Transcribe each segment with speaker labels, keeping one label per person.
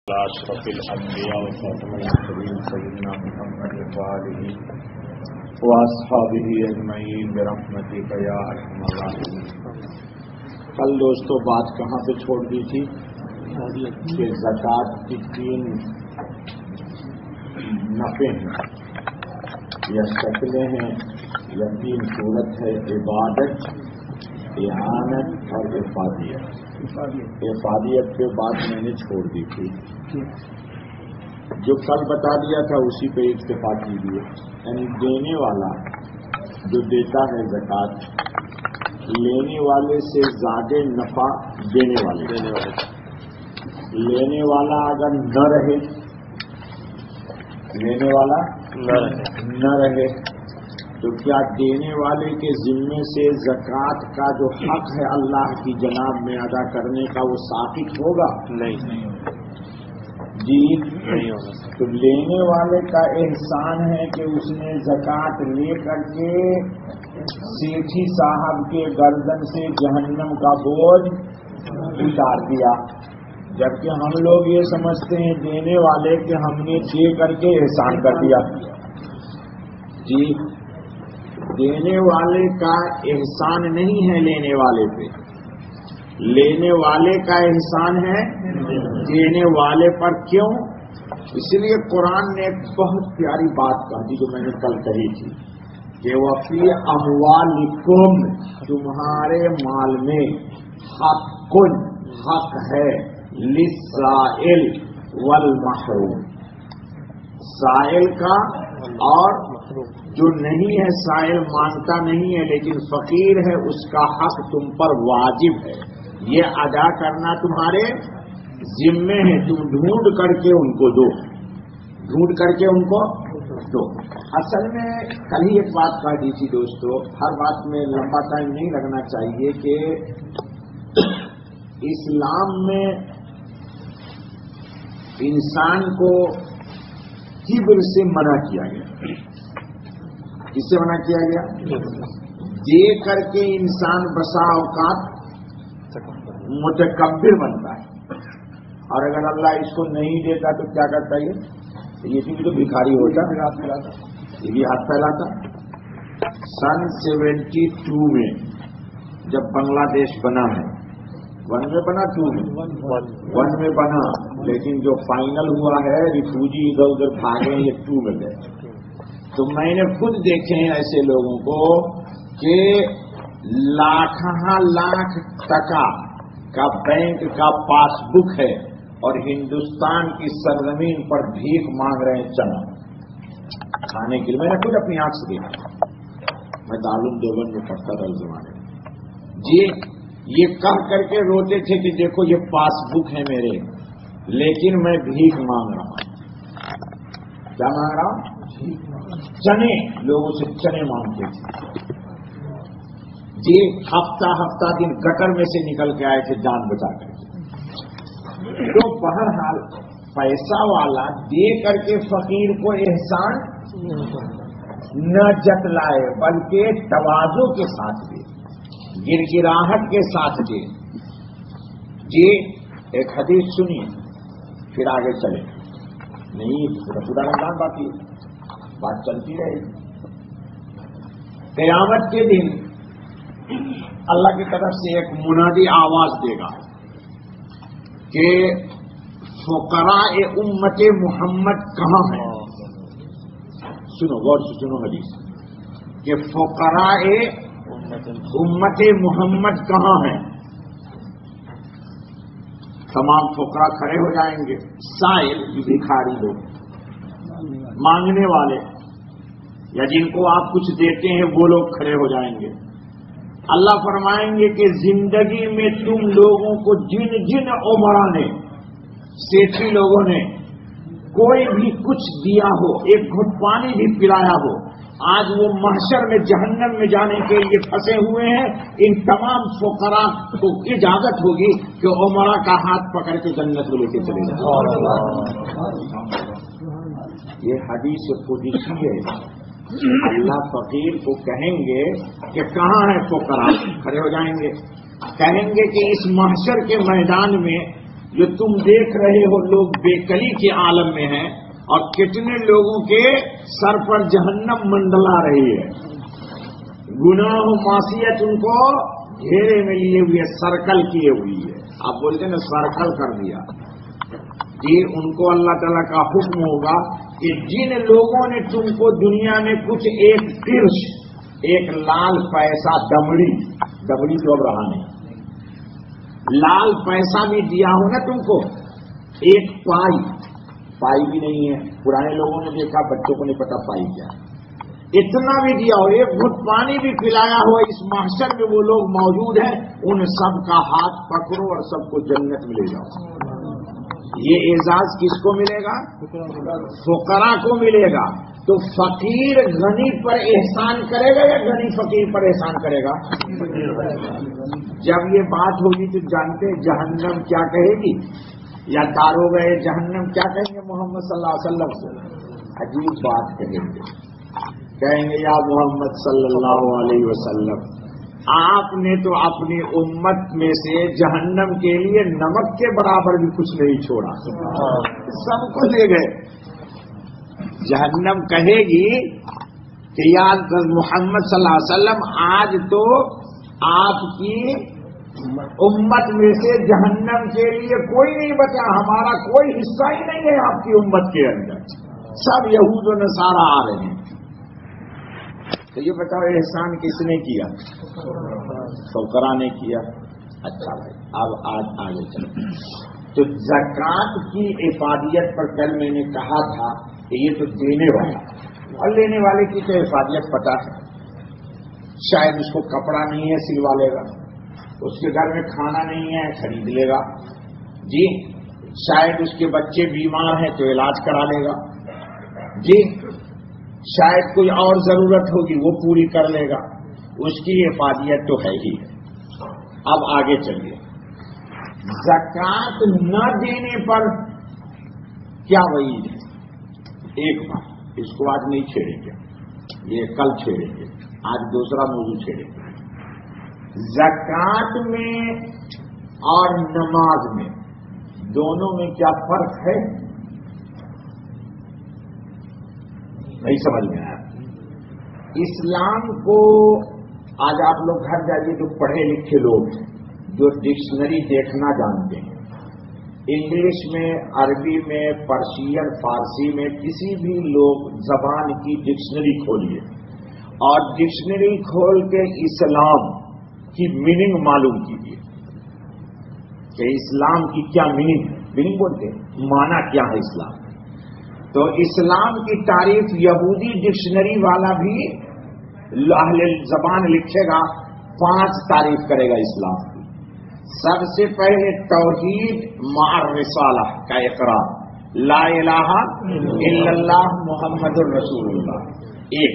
Speaker 1: اشرف الانبیاء وخاتم المرسلین سیدنا محمد وآلہ واصحابہ اجمعین برحمتک یا ارحم الراحمین۔ کل دوستو بات کہاں پہ چھوڑ دی تھی کہ زکوٰۃ کی تین نفع ہیں یا شکلیں ہیں یا تین صورت ہے: عبادت، اعانت اور افادیت۔ افادیت پہ بات میں نے چھوڑ دی تھی، جو کل بتا دیا تھا اسی پہ اکتفا کیجیے۔ یعنی دینے والا جو دیتا ہے زکوٰۃ، لینے والے سے زیادہ نفع دینے والے لینے والا اگر نہ رہے، لینے والا نہ رہے تو کیا دینے والے کے ذمے سے زکوٰۃ کا جو حق ہے اللہ کی جناب میں ادا کرنے کا وہ ثابت ہوگا؟ نہیں جی نہیں ہوگا۔ تو لینے والے کا احسان ہے کہ اس نے زکوٰۃ لے کر کے سیٹھی صاحب کے گردن سے جہنم کا بوجھ اتار دیا، جبکہ ہم لوگ یہ سمجھتے ہیں دینے والے کہ ہم نے دے کر کے احسان کر دیا۔ جی دینے والے کا احسان نہیں ہے لینے والے پہ، لینے والے کا احسان ہے دینے والے پر۔ کیوں؟ اس لیے قرآن نے ایک بہت پیاری بات کہی تھی جو میں نے کل کہی تھی کہ وفی اموالکم، تمہارے مال میں حق ہے للسائل والمحروم، سائل کا اور جو نہیں ہے، سائل مانگتا نہیں ہے لیکن فقیر ہے، اس کا حق تم پر واجب ہے، یہ ادا کرنا تمہارے ذمے ہے۔ تم ڈھونڈ کر کے ان کو دو، ڈھونڈ کر کے ان کو دو۔ اصل میں کل ہی ایک بات کہہ دی تھی دوستو، ہر بات میں لمبا ٹائم نہیں لگنا چاہیے، کہ اسلام میں انسان کو کبر سے منع کیا گیا۔ کس سے منع کیا گیا؟ دے کر کے انسان بسا اوقات متکبر بنتا ہے، اور اگر اللہ اس کو نہیں دیتا تو کیا کرتا ہے؟ یہ بھی تو بھکاری ہوتا، یہ بھی ہاتھ پھیلاتا۔ سن 72 میں جب بنگلہ دیش بنا ہے، 1 میں بنا، 2 میں 1 میں بنا، لیکن جو فائنل ہوا ہے ریفیوجی ادھر ادھر بھاگے، یہ 2 میں گئے۔ تو میں نے خود دیکھے ہیں ایسے لوگوں کو کہ لاکھ ٹکا کا بینک کا پاس بک ہے اور ہندوستان کی سرزمین پر بھیک مانگ رہے ہیں چنا کھانے کے لیے۔ میں نے خود اپنی آنکھ سے دیکھا، میں دارالعلوم دیوبند میں پڑھتا تھا اس زمانے میں۔ جی یہ کہہ کر کے روتے تھے کہ دیکھو یہ پاس بک ہے میرے، لیکن میں بھیک مانگ رہا ہوں۔ کیا مانگ رہا ہوں؟ چنے، لوگوں سے چنے مانگتے تھے جی۔ ہفتہ دن گٹر میں سے نکل کے آئے تھے جان بچا کر۔ تو بہرحال پیسہ والا دے کر کے فقیر کو احسان نہ جتلائے، بلکہ تواضع کے ساتھ دے، گڑگڑاہٹ کے ساتھ دے۔ جی ایک حدیث سنیے پھر آگے چلے، نہیں خدا رمضان باقی بات چلتی رہے گی۔ قیامت کے دن اللہ کی طرف سے ایک منادی آواز دے گا کہ فقراء امت محمد کہاں ہیں؟ سنو غور سے سنو حدیث کہ فقراء امت محمد کہاں ہیں؟ تمام فقراء کھڑے ہو جائیں گے، سائل بھکاری لوگ، مانگنے والے یا جن کو آپ کچھ دیتے ہیں وہ لوگ کھڑے ہو جائیں گے۔ اللہ فرمائیں گے کہ زندگی میں تم لوگوں کو جن عمرا نے، سیٹھی لوگوں نے کوئی بھی کچھ دیا ہو، ایک گھٹ پانی بھی پلایا ہو، آج وہ محشر میں جہنم میں جانے کے لیے پھنسے ہوئے ہیں۔ ان تمام فقراء کو اجازت ہوگی کہ عمرا کا ہاتھ پکڑ کے جنت میں لے کے چلے جائیں۔ یہ حدیث قدسی ہے۔ اللہ فقیر کو کہیں گے کہ کہاں ہے فقراء، کھڑے ہو جائیں گے، کہیں گے کہ اس محشر کے میدان میں جو تم دیکھ رہے ہو لوگ بےکلی کے عالم میں ہیں اور کتنے لوگوں کے سر پر جہنم منڈلا رہی ہے. گناہ و معصیت ان کو گھیرے میں لیے ہوئے سرکل کیے ہوئی ہے. آپ بولتے ہیں نا سرکل کر دیا. جی ان کو اللہ تعالیٰ کا حکم ہوگا کہ جن لوگوں نے تم کو دنیا میں کچھ ایک قرش ایک لال پیسہ دمڑی تو اب رہا نہیں, لال پیسہ بھی دیا ہو نا تم کو, ایک پائی بھی نہیں ہے. پرانے لوگوں نے دیکھا, بچوں کو نہیں پتا پائی کیا, اتنا بھی دیا ہو, ایک گھٹ پانی بھی پلایا ہو. اس محشر میں وہ لوگ موجود ہیں, ان سب کا ہاتھ پکڑو اور سب کو جنت میں لے جاؤ. یہ اعزاز کس کو ملے گا؟ فقراء کو ملے گا. تو فقیر غنی پر احسان کرے گا یا غنی فقیر پر احسان کرے گا؟ جب یہ بات ہوگی تو جانتے جہنم کیا کہے گی, یا داروغ جہنم کیا کہیں گے محمد صلی اللہ علیہ وسلم سے؟ عجیب بات کہیں گے, کہیں گے یا محمد صلی اللہ علیہ وسلم, آپ نے تو اپنی امت میں سے جہنم کے لیے نمک کے برابر بھی کچھ نہیں چھوڑا, سب کو لے گئے. جہنم کہے گی کہ یا محمد صلی اللہ علیہ وسلم, آج تو آپ کی امت میں سے جہنم کے لیے کوئی نہیں بچا, ہمارا کوئی حصہ ہی نہیں ہے آپ کی امت کے اندر, سب یہود و نصارہ آ رہے ہیں. تو یہ بتاؤ احسان کس نے کیا؟ فقراء نے کیا. اچھا بھائی, اب آج آگے چلیں. تو زکوٰۃ کی افادیت پر کل میں نے کہا تھا کہ یہ تو دینے والا اور لینے والے کی تو افادیت پتا ہے. شاید اس کو کپڑا نہیں ہے سلوا لے گا, اس کے گھر میں کھانا نہیں ہے خرید لے گا. جی شاید اس کے بچے بیمار ہیں تو علاج کرا لے گا. جی شاید کوئی اور ضرورت ہوگی وہ پوری کر لے گا. اس کی افادیت تو ہے ہی. اب آگے چلیے. زکوٰۃ نہ دینے پر کیا وعید ہے؟ ایک بات, اس کو آج نہیں چھیڑیں گے, یہ کل چھیڑیں گے. آج دوسرا موضوع چھیڑیں گے. زکوٰۃ میں اور نماز میں دونوں میں کیا فرق ہے؟ نہیں سمجھ میں آیا. اسلام کو آج آپ لوگ گھر جائیے تو پڑھے لکھے لوگ جو ڈکشنری دیکھنا جانتے ہیں, انگلش میں, عربی میں, پرشین, فارسی میں, کسی بھی لوگ زبان کی ڈکشنری کھولیے اور ڈکشنری کھول کے اسلام کی میننگ معلوم کیجیے کہ اسلام کی کیا میننگ ہے. میننگ بولتے ہیں معنی کیا ہے اسلام. تو اسلام کی تعریف یہودی ڈکشنری والا بھی اہل زبان لکھے گا, 5 تعریف کرے گا اسلام کی. سب سے پہلے توحید مع الرسالہ کا اقرار, لا الہ الا اللہ محمد الرسول اللہ, ایک.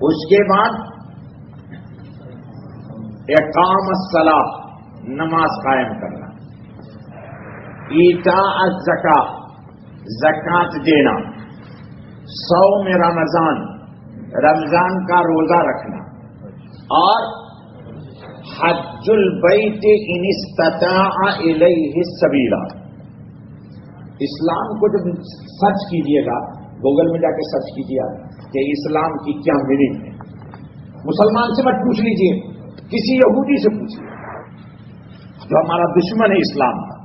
Speaker 1: اس کے بعد اقام الصلاۃ, نماز قائم کرنا. ایتاء الزکاۃ, زکوٰۃ دینا. صوم رمضان, رمضان کا روزہ رکھنا. اور حج البیت ان استطاع الیہ السبیل. اسلام کو جب سرچ کیجیے گا, گوگل میں جا کے سرچ کیجیے کہ اسلام کی کیا میننگ ہے. مسلمان سے مت پوچھ لیجیے, کسی یہودی سے پوچھیے جو ہمارا دشمن ہے اسلام کا.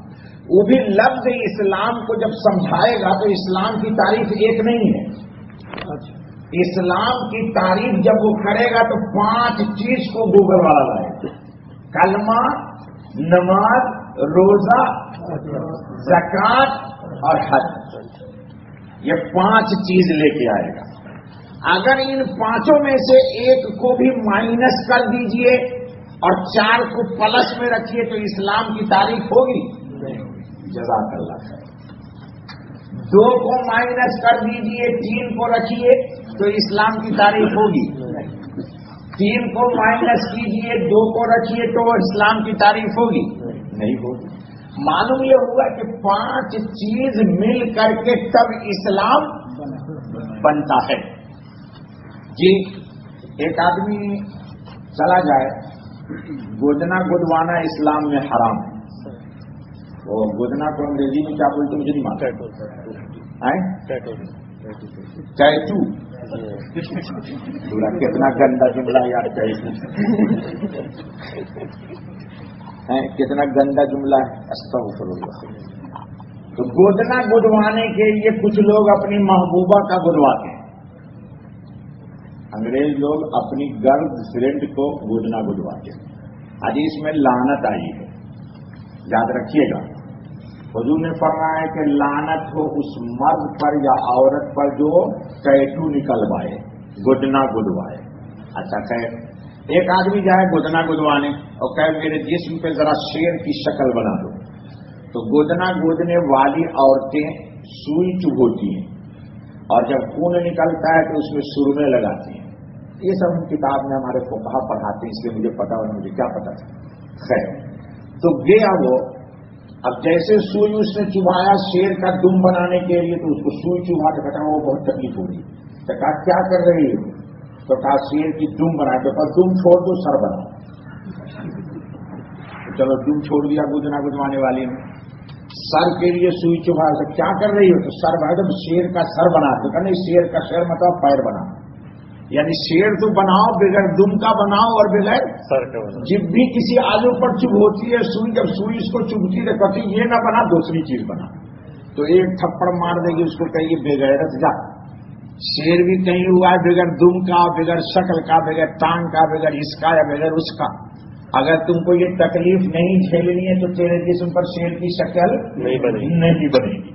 Speaker 1: وہ بھی لفظ اسلام کو جب سمجھائے گا تو اسلام کی تعریف ایک نہیں ہے. اسلام کی تعریف جب وہ کرے گا تو 5 چیز کو گوگل والا لائے: کلمہ, نماز, روزہ, زکوٰۃ اور حج. یہ 5 چیز لے کے آئے گا. اگر ان 5 میں سے ایک کو بھی مائنس کر دیجئے اور 4 کو پلس میں رکھیے تو اسلام کی تعریف ہوگی؟ جزاک اللہ خیر. 2 کو مائنس کر دیجئے, 3 کو رکھیے تو اسلام کی تعریف ہوگی. 3 کو مائنس کیجئے, 2 کو رکھیے تو اسلام کی تعریف ہوگی؟ نہیں ہوگی. معلوم یہ ہوا کہ 5 چیز مل کر کے تب اسلام بنتا ہے. جی ایک آدمی چلا جائے, گودنا گودوانا اسلام میں حرام ہے. وہ گودنا کو انگریزی میں کیا بولتے مجھے نہیں معلوم. ٹیٹو. کتنا گندا جملہ یار ٹیٹو. کتنا گندا جملہ ہے. استغفر اللہ. تو گودنا گدوانے کے لیے کچھ لوگ اپنی محبوبہ کا گدواتے ہیں. انگریز لوگ اپنی گرل فرینڈ کو گودنا گدواتے ہیں. حدیث میں لعنت آئی ہے, یاد رکھیے گا. حضور نے فرمایا کہ لعنت ہو اس مرد پر یا عورت پر جو ٹیٹو نکلوائے, گدنا گدوائے. اچھا خیر ایک آدمی جائے گدنا گدوانے اور کہے میرے جسم پہ ذرا شیر کی شکل بنا دو, تو گودنا گودنے والی عورتیں سوئی چبھوتی ہیں اور جب خون نکلتا ہے تو اس میں سرمے لگاتی ہیں. یہ سب ہم کتاب میں ہمارے فقہا پڑھاتے ہیں, اس لیے مجھے پتا اور مجھے کیا پتا تھا. خیر تو گیا وہ, اب جیسے سوئی اس نے چبھایا شیر کا دم بنانے کے لیے تو اس کو سوئی چبھا کے کہا وہ بہت تکلیف ہو رہی. تو کہا کیا کر رہی ہو؟ تو کہا شیر کی دم بنا کے. پر دم چھوڑ دو, سر بنا. چلو دم چھوڑ دیا گودنا گدوانے والی نے. سر کے لیے سوئی چبھا. کیا کر رہی ہو؟ تو سر بنا. جب شیر کا سر بنا تو کہ نہیں, شیر کا سر مطلب پیر بنا. یعنی شیر تو بناؤ بغیر دم کا بناؤ اور بغیر سر کا بناؤ. جب بھی کسی آلو پر چبھ ہوتی ہے سوئی, جب سوئی اس کو چبھتی ہے کہتی یہ نہ بنا دوسری چیز بنا. تو ایک تھپڑ مار دے گی اس کو, کہیے بغیرت جا. شیر بھی کہیں ہوا ہے بغیر دم کا, بغیر شکل کا, بغیر ٹانگ کا, بغیر اس کا یا بغیر اس کا. اگر تم کو یہ تکلیف نہیں جھیلنی ہے تو تیرے جسم پر شیر کی شکل نہیں بنے گی.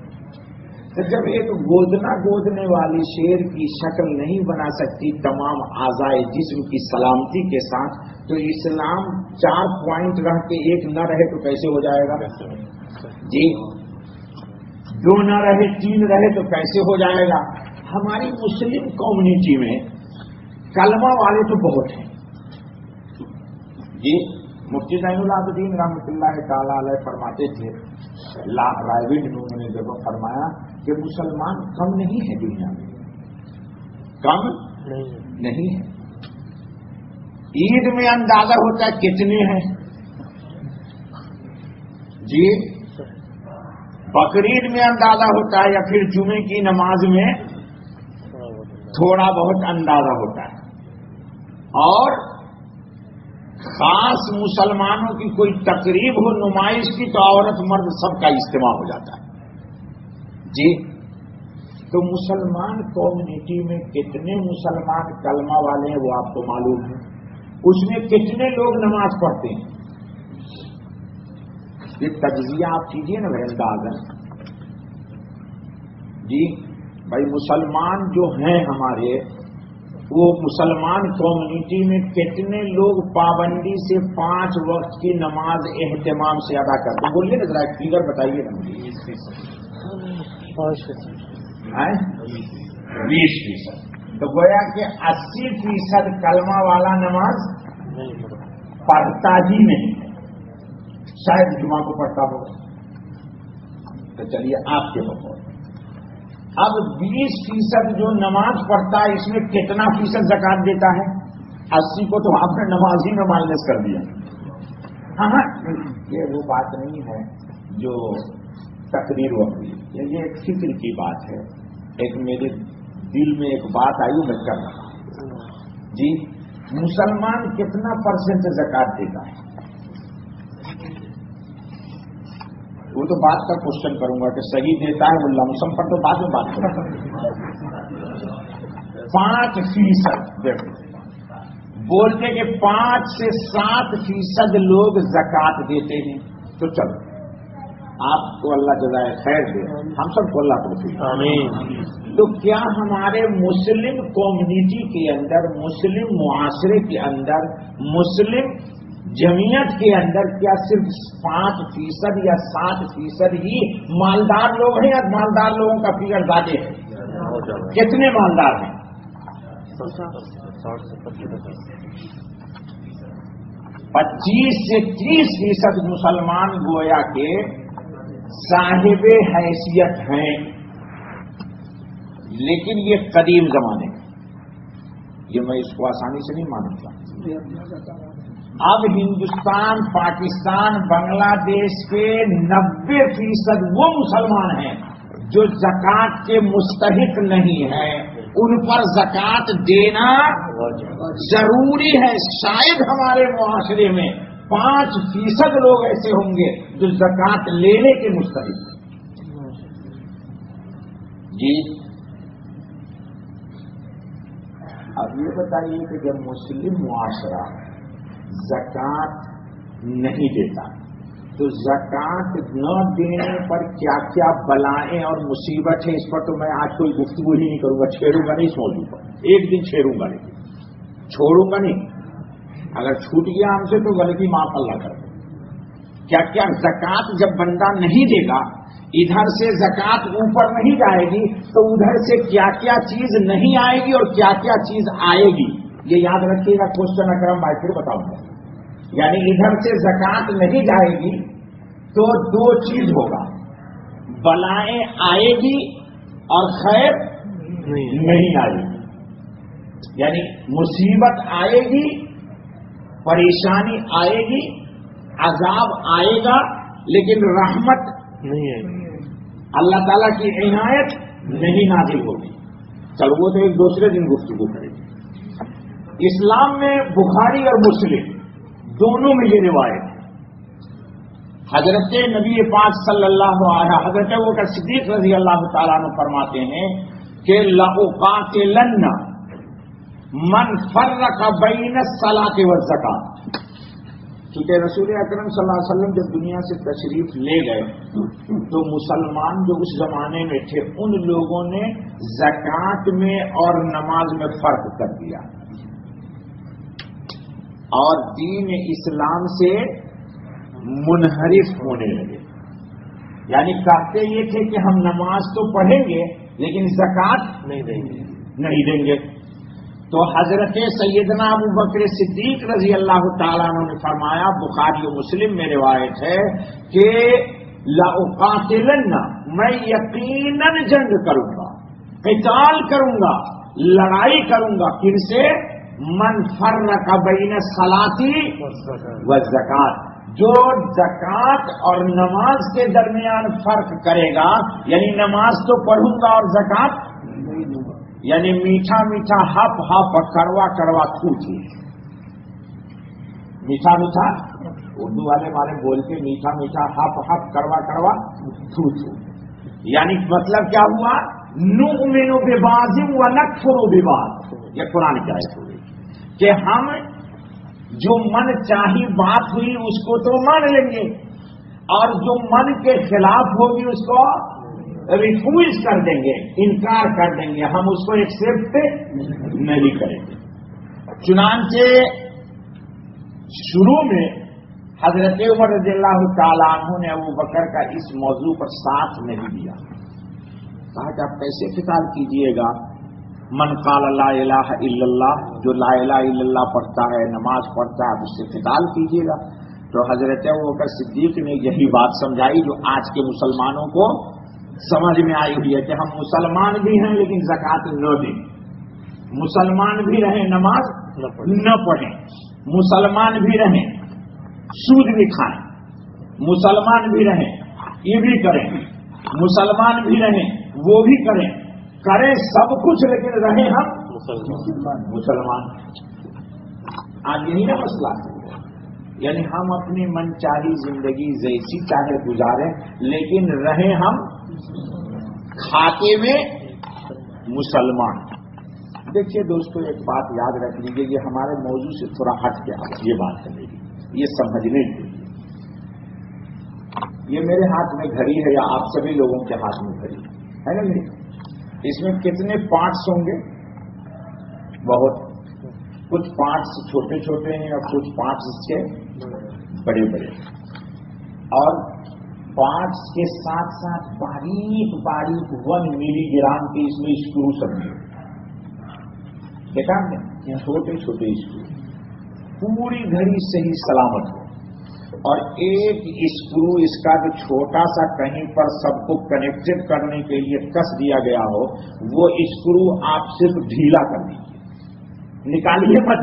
Speaker 1: تو جب ایک گودنا گودنے والی شیر کی شکل نہیں بنا سکتی تمام اعضائے جسم کی سلامتی کے ساتھ, تو اسلام 4 پوائنٹ رہ کے ایک نہ رہے تو کیسے ہو جائے گا جی؟ 2 نہ رہے 3 رہے تو کیسے ہو جائے گا؟ ہماری مسلم کمیونٹی میں کلمہ والے تو بہت ہیں جی. مفتی زین العابدین رحمۃ اللہ تعالی علیہ فرماتے تھے, رائے انہوں نے جب فرمایا کہ مسلمان کم نہیں ہے دنیا میں, کم نہیں ہے. عید میں اندازہ ہوتا ہے کتنے ہیں جی, بقرعید میں اندازہ ہوتا ہے یا پھر جمعے کی نماز میں تھوڑا بہت اندازہ ہوتا ہے. اور خاص مسلمانوں کی کوئی تقریب ہو نمائش کی تو عورت مرد سب کا اجتماع ہو جاتا ہے جی. تو مسلمان کمیونٹی میں کتنے مسلمان کلمہ والے ہیں وہ آپ کو معلوم ہے. اس میں کتنے لوگ نماز پڑھتے ہیں یہ تجزیہ آپ کیجئے نا اندازہ جی. بھائی مسلمان جو ہیں ہمارے, وہ مسلمان کمیونٹی میں کتنے لوگ پابندی سے 5 وقت کی نماز اہتمام سے ادا کرتے ہیں؟ بولیے نا ذرا ایک فگر بتائیے نا. 20%. تو گویا کہ 80% کلمہ والا نماز پڑھتا ہی نہیں ہے. شاید جمعہ کو پڑھتا ہو. تو چلیے آپ کے بقول اب 20% جو نماز پڑھتا ہے اس میں کتنا فیصد زکات دیتا ہے؟ 80 کو تو آپ نے نماز ہی میں مائنس کر دیا. ہاں یہ وہ بات نہیں ہے جو تقریر ہوتی ہے, یہ ایک فکر کی بات ہے. ایک میرے دل میں ایک بات آئی میں کر رہا ہوں جی. مسلمان کتنا % زکات دیتا ہے؟ وہ تو بات کا کوشچن کروں گا کہ صحیح دیتا ہے وہ لمسم پر تو بعد میں بات کروں گا. 5% دیکھو بولتے کہ 5 سے 7% لوگ زکات دیتے ہیں. تو چلو آپ کو اللہ جزائے خیر دے, ہم سب کو اللہ توفیق آمین. تو کیا ہمارے مسلم کمیونٹی کے اندر, مسلم معاشرے کے اندر, مسلم جمعیت کے اندر کیا صرف 5% یا 7% ہی مالدار لوگ ہیں یا مالدار لوگوں کا فگر زیادہ ہے؟ کتنے مالدار ہیں؟ 25 سے 30% مسلمان گویا کے صاحب حیثیت ہیں, لیکن یہ قدیم زمانے میں, یہ میں اس کو آسانی سے نہیں مانتا. اب ہندوستان، پاکستان، بنگلہ دیش کے 90% وہ مسلمان ہیں جو زکوٰۃ کے مستحق نہیں ہیں، ان پر زکوٰۃ دینا ضروری ہے۔ شاید ہمارے معاشرے میں 5% لوگ ایسے ہوں گے جو زکوٰۃ لینے کے مستحق ہیں۔ جی اب یہ بتائیے کہ جب مسلم معاشرہ زکوٰۃ نہیں دیتا تو زکوٰۃ نہ دینے پر کیا کیا بلائیں اور مصیبت ہے، اس پر تو میں آج کوئی گفتگو ہی نہیں کروں گا، چھیڑوں گا نہیں اس موضوع پر، ایک دن چھیڑوں گا لیکن چھوڑوں گا نہیں۔ اگر چھوٹ گیا ہم سے تو غلطی معاف اللہ کر دے۔ کیا کیا زکوٰۃ جب بندہ نہیں دے گا، ادھر سے زکوٰۃ اوپر نہیں جائے گی تو ادھر سے کیا کیا چیز نہیں آئے گی اور کیا کیا چیز آئے گی، یہ یاد رکھیے گا۔ کوشچن اکرم بھائی پھر بتاؤں گا، یعنی ادھر سے زکوٰۃ نہیں جائے گی تو دو چیز ہوگا، بلائیں آئے گی اور خیر نہیں آئے گی، یعنی مصیبت آئے گی، پریشانی آئے گی، عذاب آئے گا، لیکن رحمت نہیں آئے گی، اللہ تعالیٰ کی عنایت نہیں نازل ہوگی۔ چلو وہ تو ایک دوسرے دن گفتگو کریں گے۔ اسلام میں بخاری اور مسلم دونوں میں یہ روایت ہے، حضرت نبی پاک صلی اللہ علیہ حضرت ابوبکر صدیق رضی اللہ تعالیٰ عنہ فرماتے ہیں کہ لأقاتلن من فرق بین الصلاۃ والزکوٰۃ۔ کیونکہ رسول اکرم صلی اللہ علیہ وسلم جب دنیا سے تشریف لے گئے تو مسلمان جو اس زمانے میں تھے ان لوگوں نے زکوٰۃ میں اور نماز میں فرق کر دیا اور دین اسلام سے منحرف ہونے لگے، یعنی کہتے یہ تھے کہ ہم نماز تو پڑھیں گے لیکن زکوٰۃ نہیں دیں گے۔ تو حضرت سیدنا ابوبکر صدیق رضی اللہ تعالیٰ عنہ نے فرمایا، بخاری و مسلم میں روایت ہے کہ لأقاتلن، میں یقیناً جنگ کروں گا، قتال کروں گا، لڑائی کروں گا، کن سے؟ من فرق بین الصلاۃ والزکوٰۃ، جو زکوٰۃ اور نماز کے درمیان فرق کرے گا، یعنی نماز تو پڑھوں گا اور زکوٰۃ یعنی میٹھا میٹھا ہپ ہپ، کڑوا کڑوا تھو تھو، میٹھا میٹھا اردو والے ہمارے بولتے میٹھا میٹھا ہپ ہپ، کڑوا کڑوا تھو تھو، یعنی مطلب کیا ہوا؟ نؤمن ببعض ونکفر ببعض، یہ قرآن کی آیت ہوئی کہ ہم جو من چاہی بات ہوئی اس کو تو مان لیں گے اور جو من کے خلاف ہوگی اس کو ریفیوز کر دیں گے، انکار کر دیں گے، ہم اس کو ایکسپٹ نہیں کریں گے۔ چنانچہ شروع میں حضرت عمر رضی اللہ تعالیٰ عنہ نے ابوبکر کا اس موضوع پر ساتھ نہیں دیا، کہا کہ آپ کیسے قتال کیجئے گا؟ من قال لا الہ الا اللہ، جو لا الہ الا اللہ پڑھتا ہے، نماز پڑھتا ہے، اس سے قتال کیجئے گا۔ تو حضرت ابوبکر صدیق نے یہی بات سمجھائی جو آج کے مسلمانوں کو سمجھ میں آئی ہوئی ہے کہ ہم مسلمان بھی ہیں لیکن زکوٰۃ نہ دیں، مسلمان بھی رہیں نماز نہ پڑھیں، مسلمان بھی رہیں سود بھی کھائیں، مسلمان بھی رہیں یہ بھی کریں، مسلمان بھی رہیں وہ بھی کریں سب کچھ، لیکن رہیں ہم مسلمان۔ آج یہی نا مسئلہ ہے، یعنی ہم اپنی من چاہی زندگی جیسی چاہے گزاریں لیکن رہیں ہم کھاتے میں مسلمان۔ دیکھیے دوستو، ایک بات یاد رکھ لیجیے، یہ ہمارے موضوع سے تھوڑا ہٹ کے یہ بات کرے گی، یہ سمجھنے کے لیے یہ میرے ہاتھ میں گھڑی ہے یا آپ سبھی لوگوں کے ہاتھ میں گھڑی ہے نا نہیں؟ اس میں کتنے پارٹس ہوں گے؟ بہت، کچھ پارٹس چھوٹے چھوٹے ہیں اور کچھ پارٹس اس کے بڑے بڑے، اور پارٹس کے ساتھ ساتھ باریک باریک 1 ملی گرام کے اس میں اسکرو سب ہیں، دیکھا ہم نے چھوٹے چھوٹے اسکرو، پوری گھڑی صحیح سلامت ہو، اور ایک اسکرو اس کا جو چھوٹا سا کہیں پر سب کو کنیکٹڈ کرنے کے لیے کس دیا گیا ہو، وہ اسکرو آپ صرف ڈھیلا کر دیجیے، نکالیے مت،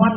Speaker 1: 1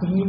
Speaker 1: 3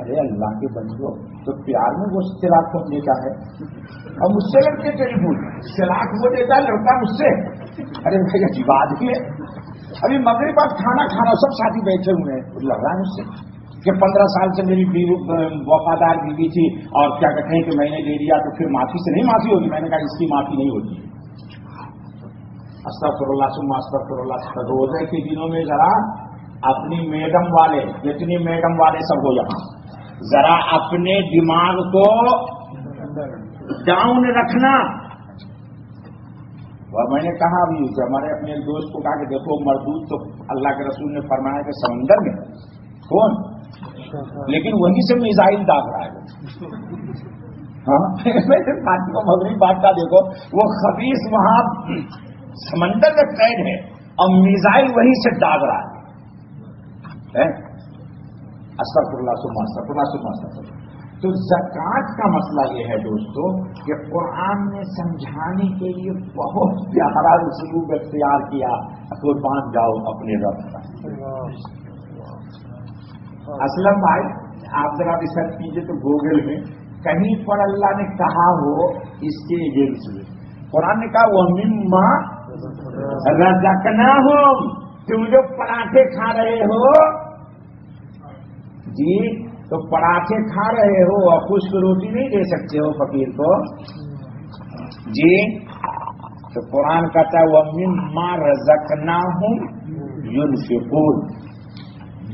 Speaker 1: ارے اللہ کے بندو تو پیار میں وہ سلاک کون دیتا ہے؟ اب مجھ سے لڑکے ٹیلیفون سلاک وہ دیتا ہے لڑکا مجھ سے. ارے بھائی عجیب آدمی ہے. ابھی مغرب بعد کھانا سب ساتھی بیٹھے ہوئے ہیں, لڑ رہا ہے مجھ سے کہ 15 سال سے میری وفادار بیوی تھی اور کیا کہتے ہیں کہ میں نے دے دیا تو پھر معافی سے نہیں معافی ہوگی. میں نے کہا اس کی معافی نہیں ہوتی. استغفر اللہ ثم استغفر اللہ. روزے کے دنوں میں ذرا اپنی میڈم والے جتنی میڈم والے سب ہو یہاں ذرا اپنے دماغ کو ڈاؤن رکھنا. اور میں نے کہا ابھی ہمارے اپنے دوست کو کہا کہ دیکھو مردود تو اللہ کے رسول نے فرمایا کہ سمندر میں کون, لیکن وہیں سے میزائل داغ رہا ہے. ہاں مغربی بات کا دیکھو وہ خبیث وہاں سمندر میں قید ہے اور میزائل وہیں سے داغ رہا ہے. استغفر اللہ ثم استغفر اللہ ثم استغفر اللہ. تو زکوٰۃ کا مسئلہ یہ ہے دوستو کہ قرآن نے سمجھانے کے لیے بہت پیارا اسلوب اختیار کیا. قربان جاؤ اپنے رب کا. اسلم بھائی آپ ذرا ریسرچ کیجیے تو گوگل میں کہیں پر اللہ نے کہا ہو اس کے اگینسٹ میں. قرآن نے کہا وہ مما رزقناہم, تم جو پراٹھے کھا رہے ہو جی تو پراٹھے کھا رہے ہو اور خشک روٹی نہیں دے سکتے ہو فقیر کو جی. تو قرآن کہتا ہے وَمِمَّا رَزَقْنَاهُمْ يُنْفِقُونَ,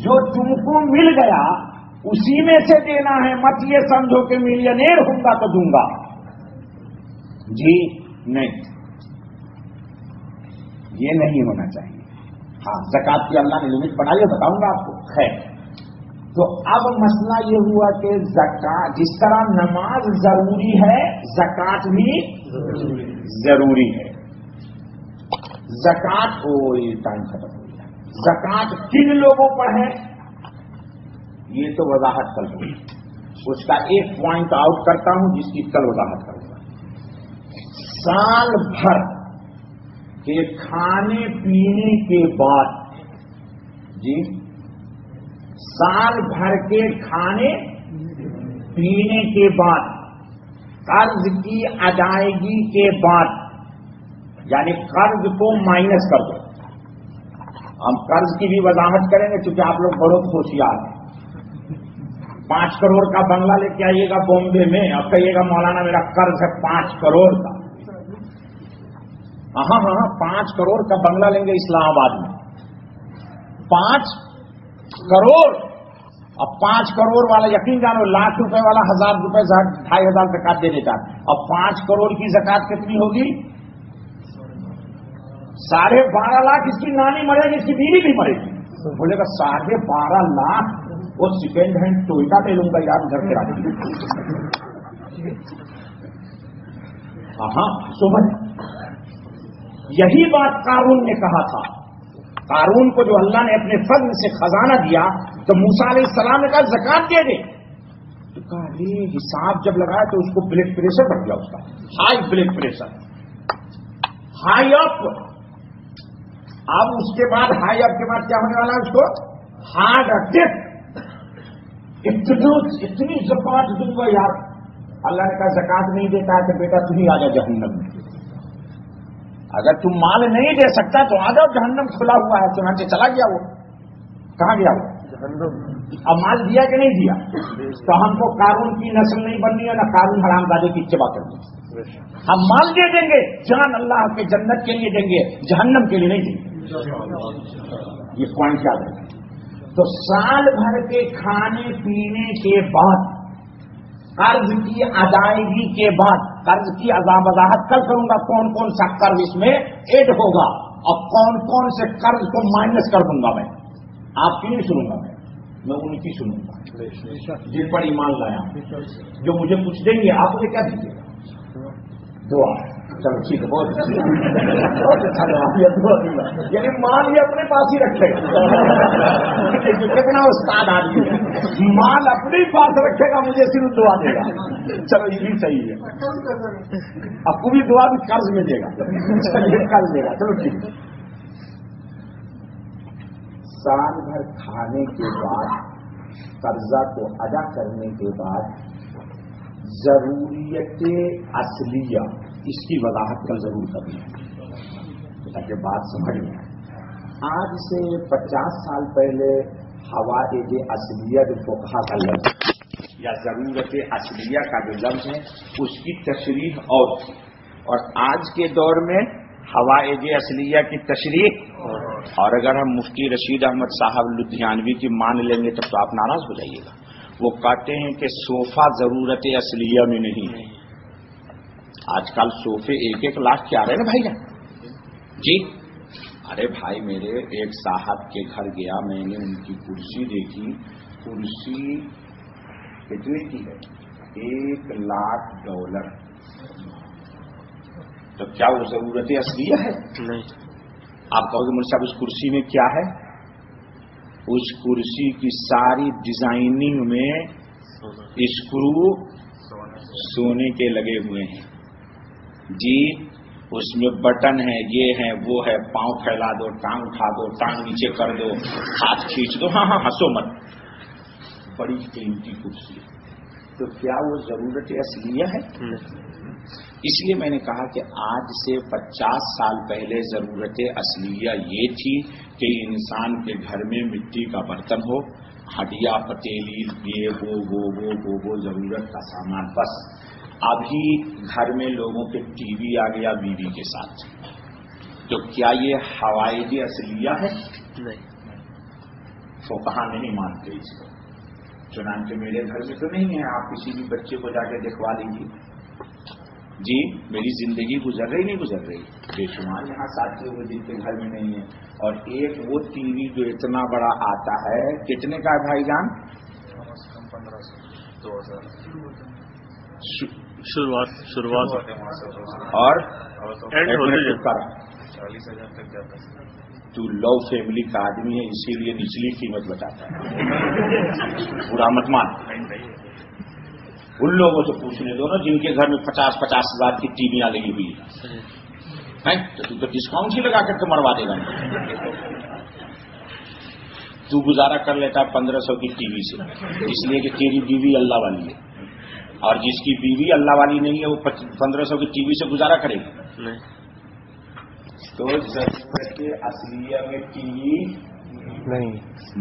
Speaker 1: جو تم کو مل گیا اسی میں سے دینا ہے. مت یہ سمجھو کہ ملینئر ہوں گا تو دوں گا جی, نہیں, یہ نہیں ہونا چاہیے. ہاں زکوٰۃ کی اللہ نے لمٹ بنائی ہے, بتاؤں گا آپ کو. خیر, تو اب مسئلہ یہ ہوا کہ زکوٰۃ جس طرح نماز ضروری ہے زکوٰۃ بھی ضروری ہے. زکوٰۃ ٹائم ختم ہو گیا. زکوٰۃ کن لوگوں پر ہے یہ تو وضاحت کر دوں. اس کا ایک پوائنٹ آؤٹ کرتا ہوں جس کی کل وضاحت کروں گا. سال بھر کے کھانے پینے کے بعد جی, سال بھر کے کھانے پینے کے بعد قرض کی ادائیگی کے بعد, یعنی قرض کو مائنس کر دو. ہم قرض کی بھی وضاحت کریں گے کیونکہ آپ لوگ بہت ہوشیار ہیں. 5 کروڑ کا بنگلہ لے کے آئیے گا بامبے میں اور کہیے گا مولانا میرا قرض ہے 5 کروڑ کا. ہاں 5 کروڑ کا بنگلہ لیں گے اسلام آباد میں. 5 کروڑ. اب 5 کروڑ والا یقین جانو لاکھ روپے والا 1000 روپے 2500 زکات دے دیتا. اب 5 کروڑ کی زکات کتنی ہوگی؟ 12.5 لاکھ. اس کی نانی مرے گی, اس کی بیوی بھی مرے گی. بولے گا 12.5 لاکھ وہ سیکنڈ ہینڈ ٹوئٹا لے لوں گا یار گھر کے رکھ. ہاں سمجھ, یہی بات قارون نے کہا تھا. قارون کو جو اللہ نے اپنے فضل سے خزانہ دیا تو موسیٰ علیہ السلام نے کہا زکات دے دے. تو کہا یہ حساب جب لگایا تو اس کو بلڈ پریشر بڑھ گیا, اس کا ہائی بلڈ پریشر, ہائی اپ. اب اس کے بعد ہائی اپ کے بعد کیا ہونے والا ہے اس کو؟ Heart attack. اتنی زکات دوں گا یار. اللہ نے کہا زکات نہیں دیتا ہے تو بیٹا تم ہی آ جا جہنم میں. اگر تم مال نہیں دے سکتا تو آ جاؤ, جہنم کھلا ہوا ہے. چنانچہ چلا گیا وہ. کہاں گیا وہ؟ اب مال دیا کہ نہیں دیا؟ تو ہم کو قارون کی نسل نہیں بننی ہے, نہ قارون حرام زادے کی اتباع کرنی ہے. ہم مال دے دیں گے, جان اللہ کے جنت کے لیے دیں گے, جہنم کے لیے نہیں دیں گے. یہ پوائنٹ یاد رکھیں. تو سال بھر کے کھانے پینے کے بعد, قرض کی ادائیگی کے بعد, قرض کی وضاحت کل کروں گا کون کون سا قرض اس میں ایڈ ہوگا اور کون کون سے قرض کو مائنس کر دوں گا. میں آپ کی نہیں سنوں گا, میں ان کی سنوں گا جن پر ایمان لایا, جو مجھے پوچھ دیں گے آپ مجھے کیا دیجیے گا؟ دعا. چلو ٹھیک ہے, بہت اچھا جواب. یعنی مال یہ اپنے پاس ہی رکھے گا. کتنا استاد آدمی ہے, مال اپنے پاس رکھے گا, مجھے صرف دعا دے گا. چلو یہ بھی صحیح ہے. اب کو بھی دعا بھی قرض میں دے گا, قرض دے گا. چلو ٹھیک ہے. سال بھر کھانے کے بعد قرضہ کو ادا کرنے کے بعد ضروریت اصلیہ اس کی وضاحت کل ضرور کرنی ہے تاکہ بات سمجھ میں آئے۔ آج سے 50 سال پہلے حوائج اصلیہ جو فقہا کا لفظ یا ضرورت اصلیہ کا جو لفظ ہے اس کی تشریح اور تھی، اور آج کے دور میں حوائج اصلیہ کی تشریح، اور اگر ہم مفتی رشید احمد صاحب لدھیانوی کی مان لیں گے تب تو آپ ناراض ہو جائیے گا۔ وہ کہتے ہیں کہ صوفہ ضرورت اصلیہ میں نہیں ہے۔ آج کل صوفے 1-1 لاکھ کے آ رہے ہیں نا بھائی جان جی۔ ارے بھائی میرے ایک صاحب کے گھر گیا، میں نے ان کی کرسی دیکھی، کرسی کتنے کی ہے؟ $1,00,000۔ تو کیا وہ ضرورت اصلیہ ہے؟
Speaker 2: نہیں۔
Speaker 1: آپ کہو گے مول صاحب اس کرسی میں کیا ہے؟ اس کرسی کی ساری ڈیزائننگ میں اسکرو سونے کے لگے ہوئے ہیں جی، اس میں بٹن ہے، یہ ہے وہ ہے، پاؤں پھیلا دو، ٹانگ اٹھا دو، ٹانگ نیچے کر دو، ہاتھ کھینچ دو، ہاں ہنسو مت، بڑی قیمتی کرسی ہے۔ تو کیا وہ ضرورت اصلیہ ہے؟ اس لیے میں نے کہا کہ آج سے 50 سال پہلے ضرورت اصلیہ یہ تھی کہ انسان کے گھر میں مٹی کا برتن ہو، ہڈیا پتیلی، یہ وہ ضرورت کا سامان بس۔ ابھی گھر میں لوگوں کے ٹی وی آ گیا بیوی کے ساتھ، تو کیا یہ حوائج اصلیہ ہے؟
Speaker 2: نہیں۔
Speaker 1: فقہا نہیں مانتے اس کو، چنانچہ میرے گھر میں تو نہیں ہے، آپ کسی بھی بچے کو جا کے دکھوا لیجیے جی، میری زندگی گزر رہی نہیں گزر رہی، بے شمار یہاں ساتھی ہوئے جن کے گھر میں نہیں ہے۔ اور ایک وہ ٹی وی جو اتنا بڑا آتا ہے، کتنے کا ہے بھائی جان؟
Speaker 2: 1500-2000 شروعات
Speaker 1: اور
Speaker 2: 40,000 تک جاتا ہے۔
Speaker 1: تو لو فیملی کا آدمی ہے اسی لیے نچلی قیمت بتاتا ہے، برا مت مان۔ ان لوگوں سے پوچھنے دو نا جن کے گھر میں 50-50 ہزار کی ٹی ویاں لگی ہوئی ہیں، تو ڈسکاؤنٹ ہی لگا کر کے مروا دے گا۔ تو گزارا کر لیتا 1500 کی ٹی وی سے، اس لیے کہ تیری بیوی اللہ والی ہے، اور جس کی بیوی اللہ والی نہیں ہے وہ 1500 کی ٹی وی سے گزارا کرے گی۔ تو ضرورت اصلیہ میں ٹی وی
Speaker 2: نہیں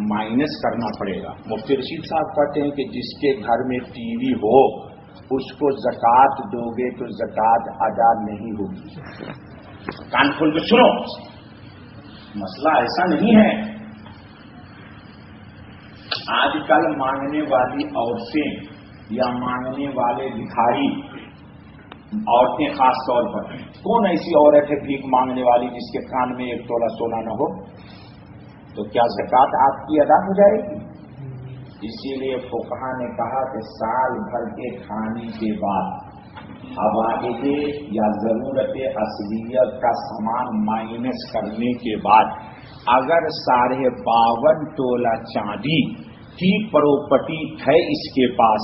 Speaker 1: مائنس کرنا پڑے گا۔ مفتی رشید صاحب کہتے ہیں کہ جس کے گھر میں ٹی وی ہو اس کو زکوٰۃ دو گے تو زکوٰۃ ادا نہیں ہوگی۔ کان کھول کے سنو، مسئلہ ایسا نہیں ہے۔ آج کل مانگنے والی عورتیں یا مانگنے والے بھکاری، عورتیں خاص طور پر، کون ایسی عورت ہے بھیک مانگنے والی جس کے کان میں 1 تولہ سونا نہ ہو؟ تو کیا زکوٰۃ آپ کی ادا ہو جائے گی؟ اسی لیے فقہا نے کہا کہ سال بھر کے کھانے کے بعد حوائج یا ضرورت اصلیت کا سامان مائنس کرنے کے بعد اگر 52.5 تولہ چاندی کی پراپرٹی ہے اس کے پاس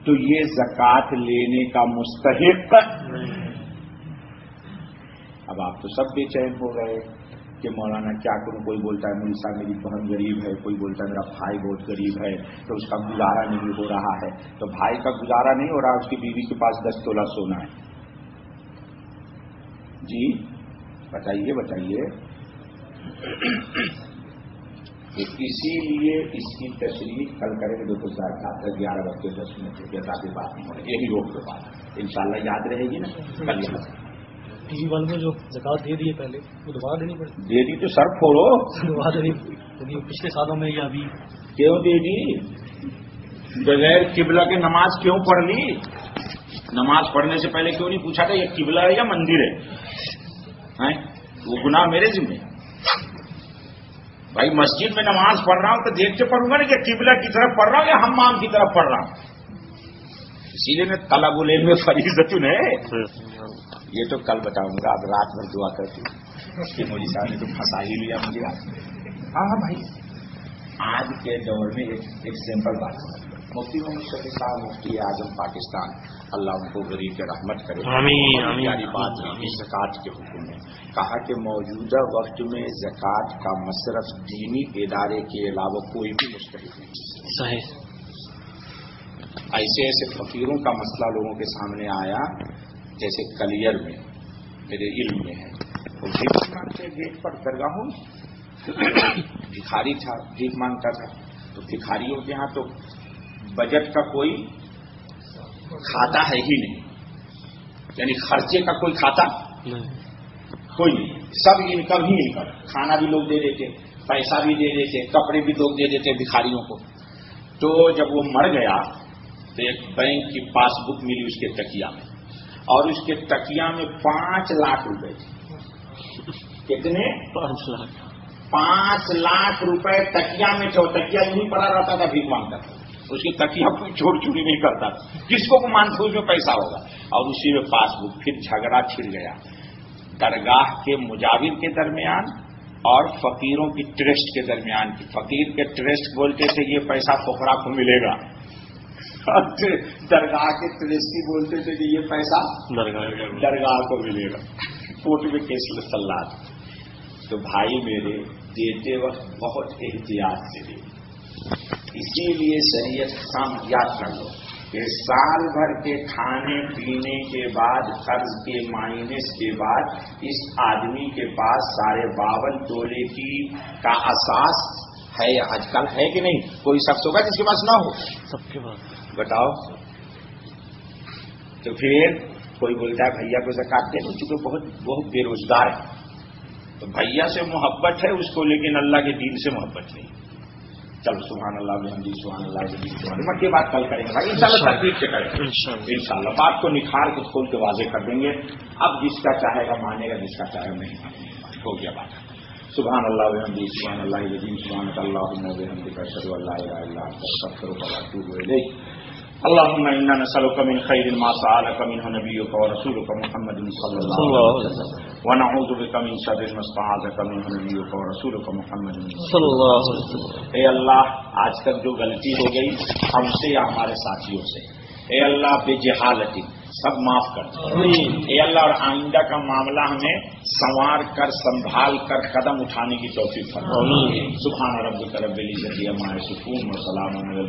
Speaker 1: تو یہ زکوٰۃ لینے کا مستحق۔ اب آپ تو سب بے چین ہو گئے کہ مولانا کیا کروں، کوئی بولتا ہے مولوی صاحب میری بہن غریب ہے، کوئی بولتا ہے میرا بھائی بہت غریب ہے تو اس کا گزارا نہیں ہو رہا ہے۔ تو بھائی کا گزارا نہیں ہو رہا، اس کی بیوی کے پاس 10 تولہ سونا ہے جی، بتائیے۔ اسی لیے اس کی تشریح کل کریں گے 11:10 تاکہ بات نہیں ہو رہی، یہی روک کے بات انشاءاللہ یاد رہے گی نا کل یہ
Speaker 3: ٹی وی والوں نے جو زکوٰۃ دے دی ہے پہلے وہ دوبارہ دینی پڑے،
Speaker 1: دے دی تو سر پھوڑو،
Speaker 3: دوبارہ دینی پڑے پچھلے سالوں میں یا ابھی
Speaker 1: کیوں دے دی؟ بغیر قبلہ کے نماز کیوں پڑھ لی؟ نماز پڑھنے سے پہلے کیوں نہیں پوچھا تھا یہ قبلہ ہے یا مندر ہے؟ وہ گناہ میرے ذمہ۔ بھائی مسجد میں نماز پڑھ رہا ہوں تو دیکھ کے پڑھوں گا نا کہ قبلہ کی طرف پڑھ رہا ہوں یا حمام کی طرف پڑھ رہا ہوں۔ اسی لیے میں طلب العلم فریضۃ ہے، یہ تو کل بتاؤں گا۔ اب رات بھر دعا کرتی کہ مولوی صاحب نے تو پھنسا ہی لیا مجھے۔ ہاں بھائی، آج کے دور میں ایک سمپل بات ہے، مفتی محمد شفیع صاحب مفتی اعظم پاکستان، اللہ ان کو غریب کے رحمت کرے، پیاری بات ہے زکوٰۃ کے حکم میں کہا کہ موجودہ وقت میں زکوٰۃ کا مصرف دینی ادارے کے علاوہ کوئی بھی مستحق نہیں۔
Speaker 2: صحیح
Speaker 1: ایسے ایسے فقیروں کا مسئلہ لوگوں کے سامنے آیا، جیسے کلیئر میں میرے علم میں ہے، وہ بھیک مانگتے گیٹ پر درگاہوں بھکاری تھا، بھیک مانگتا تھا، تو بھکاریوں کے ہاں تو بجٹ کا کوئی کھاتا ہے ہی نہیں، یعنی خرچے کا کوئی کھاتا کوئی نہیں، سب انکم ہی انکم، کھانا بھی لوگ دے دیتے، پیسہ بھی دے دیتے، کپڑے بھی لوگ دے دیتے بھکاریوں کو۔ تو جب وہ مر گیا تو ایک بینک کی پاس بک ملی اس کے تکیا میں، اور اس کے تکیا میں 5 لاکھ روپے تھے۔ کتنے؟
Speaker 2: 5 لاکھ۔
Speaker 1: 5 لاکھ روپے تکیا میں تھے، تکیا یوں ہی پڑا رہتا تھا، بھیک مانگتا تھا، اس کی تکیا کوئی چھوڑ چھوڑی نہیں کرتا تھا، جس کو مانتا اس میں پیسہ ہوگا، اور اسی میں پاس بک۔ پھر جھگڑا چھڑ گیا درگاہ کے مجاور کے درمیان اور فقیروں کی ٹرسٹ کے درمیان۔ فقیر کے ٹرسٹ بولتے تھے یہ پیسہ فقراء کو ملے گا، درگاہ کے ٹرسٹی بولتے تھے کہ یہ پیسہ درگاہ کو ملے گا۔ کورٹ میں کیس چل رہا تھا۔ تو بھائی میرے دیتے وقت بہت احتیاط سے دے، اسی لیے شریعت کام یاد کر لو کہ سال بھر کے کھانے پینے کے بعد، قرض کے مائنس کے بعد، اس آدمی کے پاس 52.5 تولے کی کا اساس ہے۔ آج کل ہے کہ نہیں؟ کوئی شخص ہوگا جس کے پاس نہ ہو؟
Speaker 2: سب کے پاس۔
Speaker 1: بتاؤ۔ تو پھر کوئی بولتا ہے بھیا کو زکات دے دو، چونکہ بہت بے روزگار ہے، تو بھیا سے محبت ہے اس کو، لیکن اللہ کے دین سے محبت نہیں۔ چلو سبحان اللہ بحمدہ، سبحان اللہ بحمدہ، سبحان اللہ کی بات کل کریں گے بھائی، انشاءاللہ ترتیب سے کریں گے انشاءاللہ، بات کو نکھار کے کھول کے واضح کر دیں گے۔ اب جس کا چاہے گا مانے گا، جس کا چاہے گا نہیں مانے گا، ہو گیا بات۔ سبحان اللہ بحمدہ، سبحان اللہ العظیم، سبحانک اللہم وبحمدک، اشہد ان لا الہ الا انت، استغفرک واتوب الیک۔ اللهم انا نسألك من خير ما سألك منه نبيك ورسولك محمد صلى الله عليه وسلم، ونعوذ بك من شر ما استعاذك منه نبيك ورسولك محمد
Speaker 2: صلی اللہ علیہ وسلم۔
Speaker 1: اے اللہ، آج تک جو غلطی ہو گئی ہم سے یا ہمارے ساتھیوں سے، اے اللہ بے جہالتی سب معاف کر دے، اے اللہ، اور آئندہ کا معاملہ ہمیں سنوار کر سنبھال کر قدم اٹھانے کی توفیق فرما۔ سبحان ربک رب العزت عما یصفون وسلام علی